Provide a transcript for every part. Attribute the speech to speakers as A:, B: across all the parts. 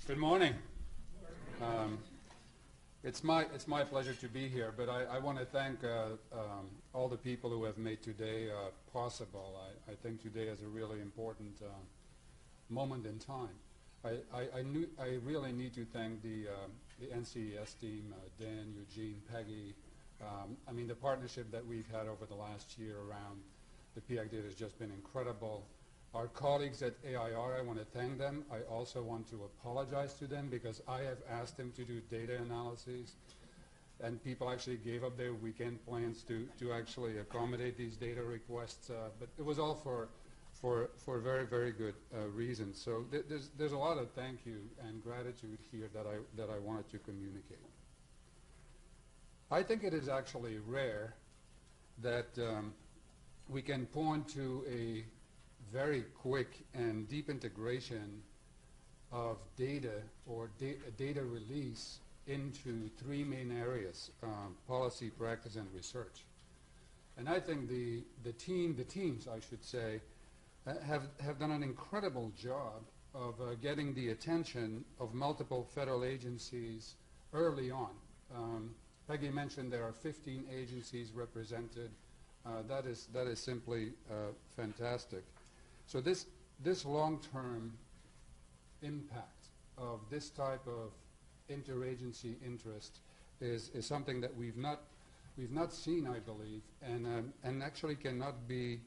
A: Good morning. It's my pleasure to be here, but I want to thank all the people who have made today possible. I think today is a really important moment in time. I really need to thank the NCES team, Dan, Eugene, Peggy. I mean, the partnership that we've had over the last year around the PIAAC data has just been incredible. Our colleagues at AIR, I want to thank them. I also want to apologize to them because I have asked them to do data analyses, and people actually gave up their weekend plans to actually accommodate these data requests. But it was all for very, very good reasons. So there's a lot of thank you and gratitude here that I wanted to communicate. I think it is actually rare that we can point to a very quick and deep integration of data or data release into three main areas, policy, practice, and research. And I think the teams, I should say, have done an incredible job of getting the attention of multiple federal agencies early on. Peggy mentioned there are 15 agencies represented. That is simply fantastic. So this long-term impact of this type of interagency interest is something that we've not seen, I believe, and actually cannot be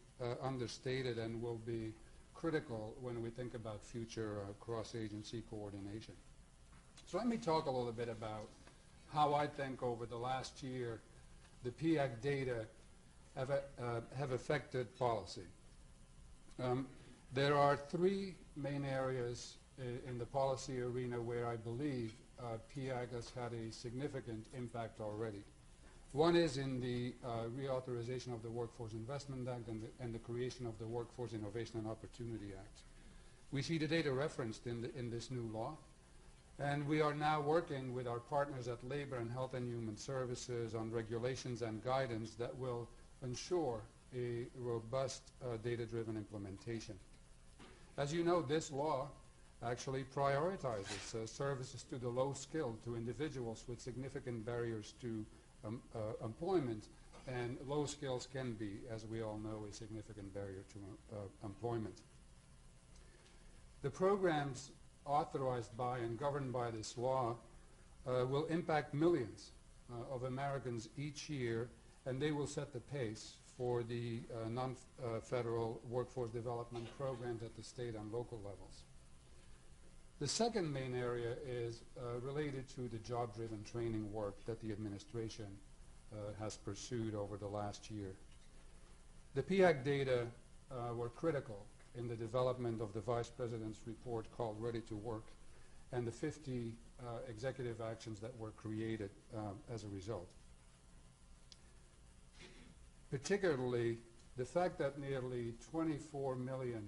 A: understated and will be critical when we think about future cross-agency coordination. So let me talk a little bit about how I think over the last year the PIAAC data have affected policy. There are three main areas in the policy arena where I believe PIAAC has had a significant impact already. One is in the reauthorization of the Workforce Investment Act and the creation of the Workforce Innovation and Opportunity Act. We see the data referenced in this new law, and we are now working with our partners at Labor and Health and Human Services on regulations and guidance that will ensure a robust data-driven implementation. As you know, this law actually prioritizes services to the low-skilled, to individuals with significant barriers to employment, and low skills can be, as we all know, a significant barrier to employment. The programs authorized by and governed by this law will impact millions of Americans each year, and they will set the pace for the non-federal workforce development programs at the state and local levels. The second main area is related to the job-driven training work that the administration has pursued over the last year. The PIAAC data were critical in the development of the Vice President's report called Ready to Work and the 50 executive actions that were created as a result. Particularly, the fact that nearly 24 million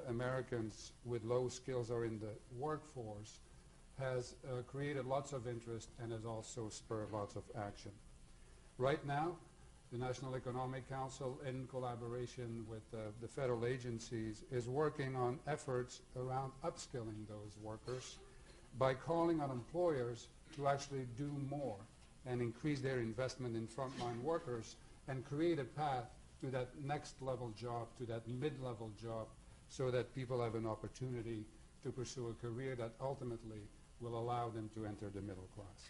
A: Americans with low skills are in the workforce has created lots of interest and has also spurred lots of action. Right now, the National Economic Council, in collaboration with the federal agencies, is working on efforts around upskilling those workers by calling on employers to actually do more and increase their investment in frontline workers and create a path to that next level job, to that mid-level job, so that people have an opportunity to pursue a career that ultimately will allow them to enter the middle class.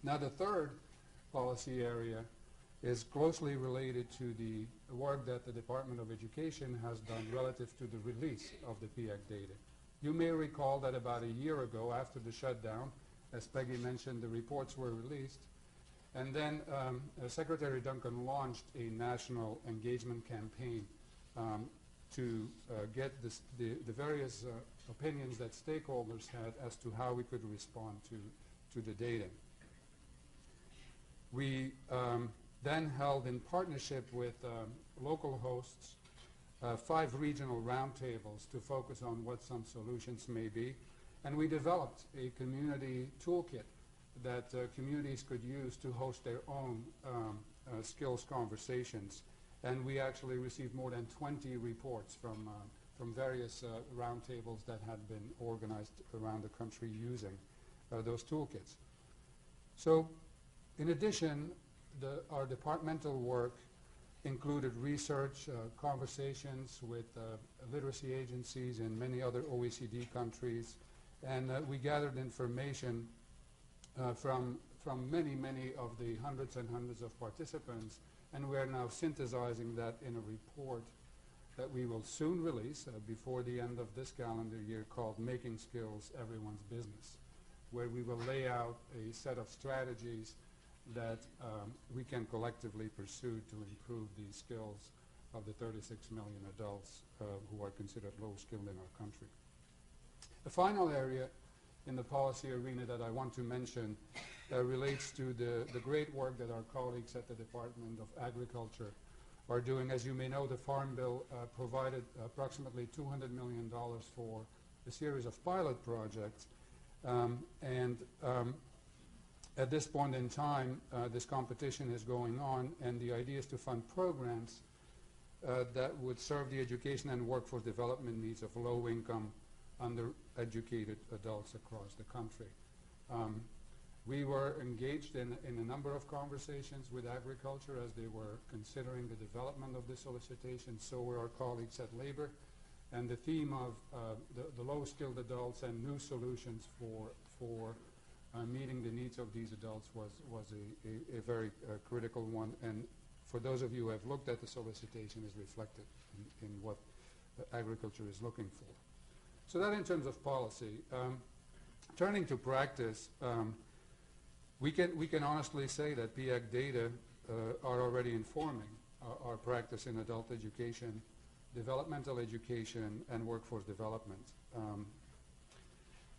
A: Now, the third policy area is closely related to the work that the Department of Education has done relative to the release of the PIAAC data. You may recall that about a year ago, after the shutdown, as Peggy mentioned, the reports were released, and then Secretary Duncan launched a national engagement campaign to get the various opinions that stakeholders had as to how we could respond to the data. We then held, in partnership with local hosts, 5 regional roundtables to focus on what some solutions may be, and we developed a community toolkit that communities could use to host their own skills conversations. And we actually received more than 20 reports from from various roundtables that had been organized around the country using those toolkits. So in addition, our departmental work included research, conversations with literacy agencies in many other OECD countries, and we gathered information from many of the hundreds and hundreds of participants, and we are now synthesizing that in a report that we will soon release before the end of this calendar year, called Making Skills Everyone's Business, where we will lay out a set of strategies that we can collectively pursue to improve the skills of the 36 million adults who are considered low-skilled in our country. The final area in the policy arena that I want to mention relates to the great work that our colleagues at the Department of Agriculture are doing. As you may know, the Farm Bill provided approximately $200 million for a series of pilot projects, at this point in time, this competition is going on, and the idea is to fund programs that would serve the education and workforce development needs of low-income, undereducated adults across the country. We were engaged in a number of conversations with agriculture as they were considering the development of this solicitation. So were our colleagues at Labor, and the theme of the low-skilled adults and new solutions for meeting the needs of these adults was a very critical one, and for those of you who have looked at the solicitation is reflected in what agriculture is looking for. So that in terms of policy. Turning to practice, we can honestly say that PIAAC data are already informing our practice in adult education, developmental education, and workforce development.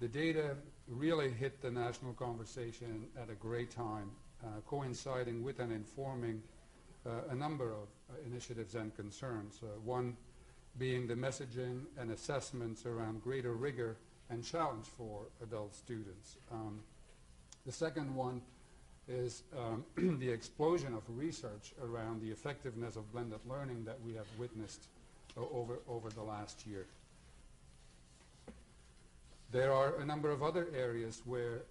A: The data really hit the national conversation at a great time, coinciding with and informing a number of initiatives and concerns. One being the messaging and assessments around greater rigor and challenge for adult students. The second one is the explosion of research around the effectiveness of blended learning that we have witnessed over the last year. There are a number of other areas where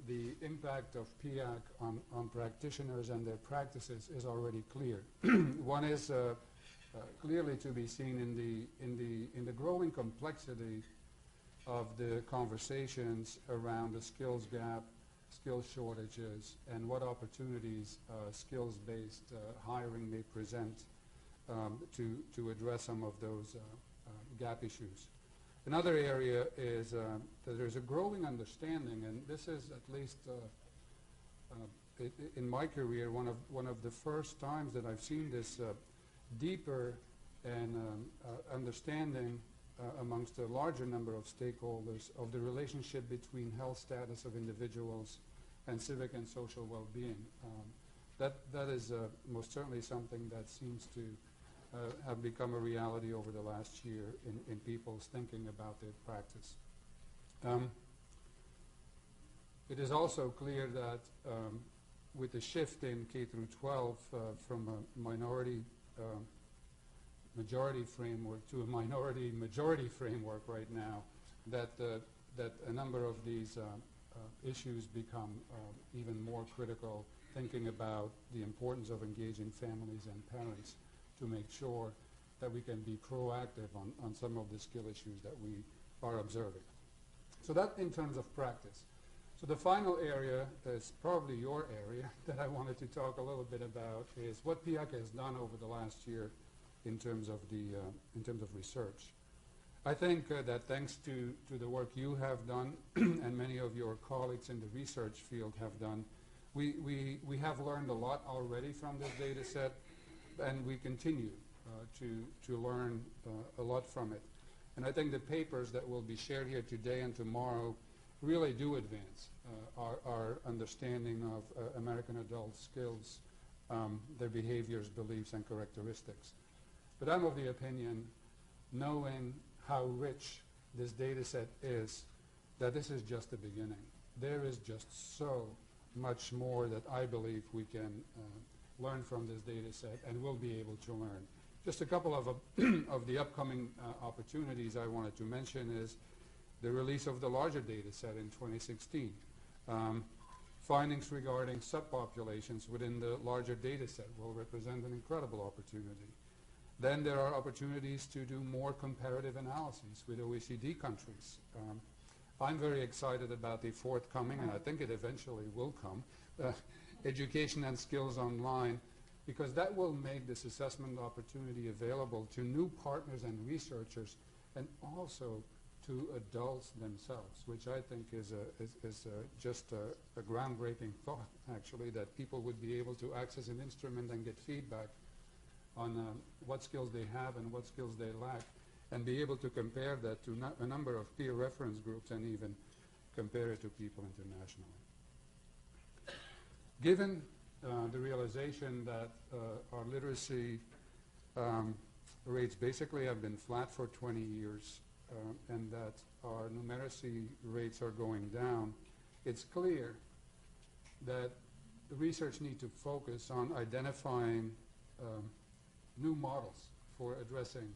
A: the impact of PIAAC on practitioners and their practices is already clear. One is clearly to be seen in the growing complexity of the conversations around the skills gap, skills shortages, and what opportunities skills-based hiring may present to address some of those gap issues. Another area is that there's a growing understanding, and this is at least in my career one of the first times that I've seen this deeper and understanding amongst a larger number of stakeholders of the relationship between health status of individuals and civic and social well-being. That is most certainly something that seems to have become a reality over the last year in people's thinking about their practice. It is also clear that with the shift in K through 12 from a minority majority framework to a minority majority framework right now, that a number of these issues become even more critical, thinking about the importance of engaging families and parents to make sure that we can be proactive on some of the skill issues that we are observing. So that in terms of practice. So the final area is probably your area that I wanted to talk a little bit about is what PIAAC has done over the last year in terms of research. I think that thanks to the work you have done and many of your colleagues in the research field have done, we have learned a lot already from this data set, and we continue to learn a lot from it. And I think the papers that will be shared here today and tomorrow really do advance our understanding of American adult skills, their behaviors, beliefs, and characteristics. But I'm of the opinion, knowing how rich this data set is, that this is just the beginning. There is just so much more that I believe we can learn from this data set and will be able to learn Just a couple of, of the upcoming opportunities I wanted to mention is the release of the larger data set in 2016. Findings regarding subpopulations within the larger data set will represent an incredible opportunity. Then there are opportunities to do more comparative analyses with OECD countries. I'm very excited about the forthcoming, and I think it eventually will come, Education and Skills Online, because that will make this assessment opportunity available to new partners and researchers, and also to adults themselves, which I think is just a groundbreaking thought, actually, that people would be able to access an instrument and get feedback on what skills they have and what skills they lack, and be able to compare that to a number of peer reference groups and even compare it to people internationally. Given the realization that our literacy rates basically have been flat for 20 years and that our numeracy rates are going down, it's clear that the research needs to focus on identifying new models for addressing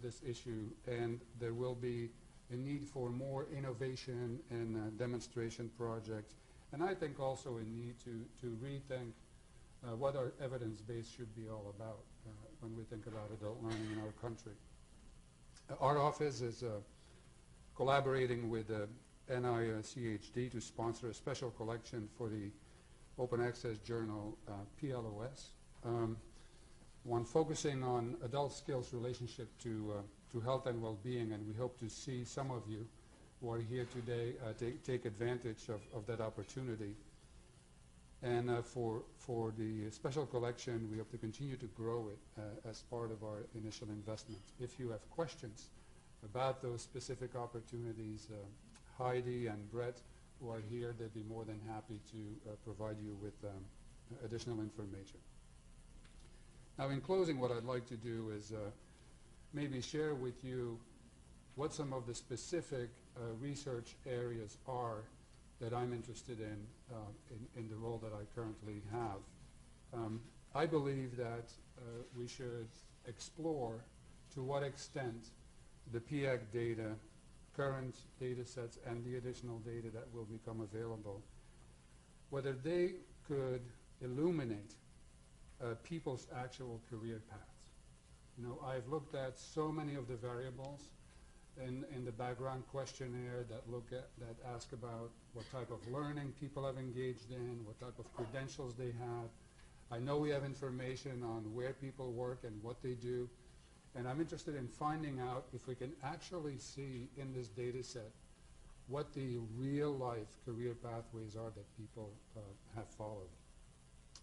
A: this issue, and there will be a need for more innovation and demonstration projects, and I think also a need to rethink what our evidence base should be all about when we think about adult learning in our country. Our office is collaborating with NICHD to sponsor a special collection for the open access journal PLOS, one focusing on adult skills relationship to health and well-being, and we hope to see some of you who are here today take advantage of that opportunity. And for the special collection, we hope to continue to grow it as part of our initial investment. If you have questions about those specific opportunities, Heidi and Brett, who are here, they'd be more than happy to provide you with additional information. Now, in closing, what I'd like to do is maybe share with you what some of the specific research areas are that I'm interested in the role that I currently have. I believe that we should explore to what extent the PIAAC data, current data sets, and the additional data that will become available, whether they could illuminate people's actual career paths. You know, I've looked at so many of the variables in the background questionnaire that ask about what type of learning people have engaged in, what type of credentials they have. I know we have information on where people work and what they do, and I'm interested in finding out if we can actually see in this data set what the real life career pathways are that people have followed.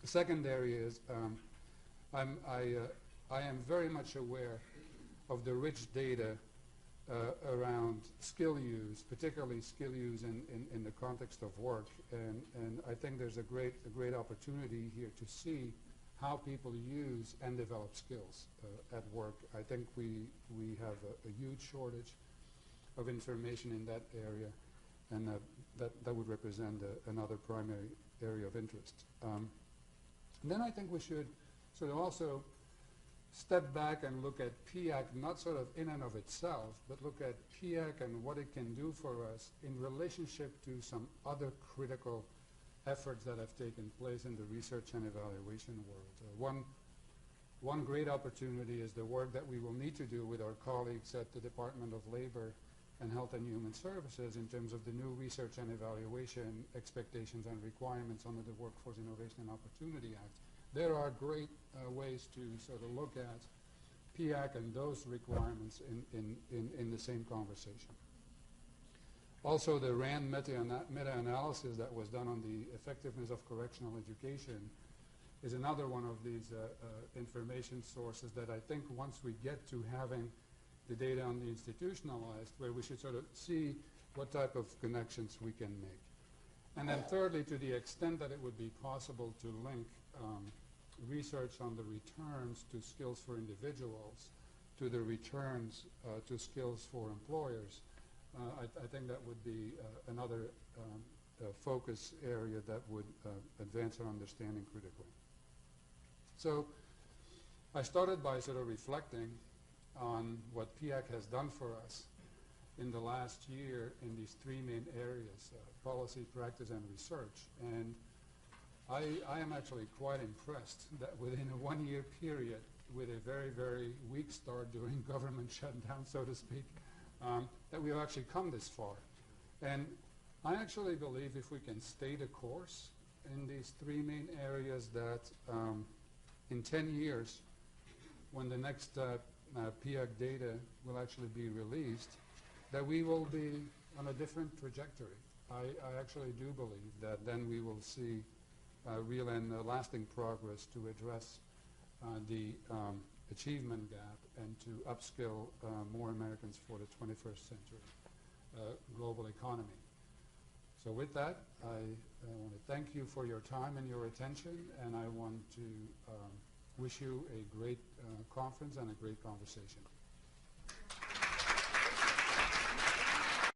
A: The second area is I am very much aware of the rich data around skill use, particularly skill use in the context of work, and I think there's a great opportunity here to see how people use and develop skills at work. I think we have a huge shortage of information in that area, and that would represent another primary area of interest. Then I think we should sort of also step back and look at PIAAC, not sort of in and of itself, but look at PIAAC and what it can do for us in relationship to some other critical efforts that have taken place in the research and evaluation world. One great opportunity is the work that we will need to do with our colleagues at the Department of Labor and Health and Human Services in terms of the new Research and Evaluation expectations and requirements under the Workforce Innovation and Opportunity Act. There are great ways to sort of look at PIAAC and those requirements in the same conversation. Also, the RAND meta-analysis that was done on the effectiveness of correctional education is another one of these information sources that I think once we get to having the data on the institutionalized, where we should sort of see what type of connections we can make. And then thirdly, to the extent that it would be possible to link research on the returns to skills for individuals to the returns to skills for employers, I think that would be another focus area that would advance our understanding critically. So I started by sort of reflecting on what PIAAC has done for us in the last year in these three main areas, policy, practice, and research. And I am actually quite impressed that within a one-year period, with a very, very weak start during government shutdown, so to speak, that we've actually come this far. And I actually believe if we can stay the course in these three main areas, that in 10 years, when the next PIAAC data will actually be released, that we will be on a different trajectory. I actually do believe that then we will see real and lasting progress to address the achievement gap and to upskill more Americans for the 21st century global economy. So with that, I want to thank you for your time and your attention, and I want to wish you a great conference and a great conversation.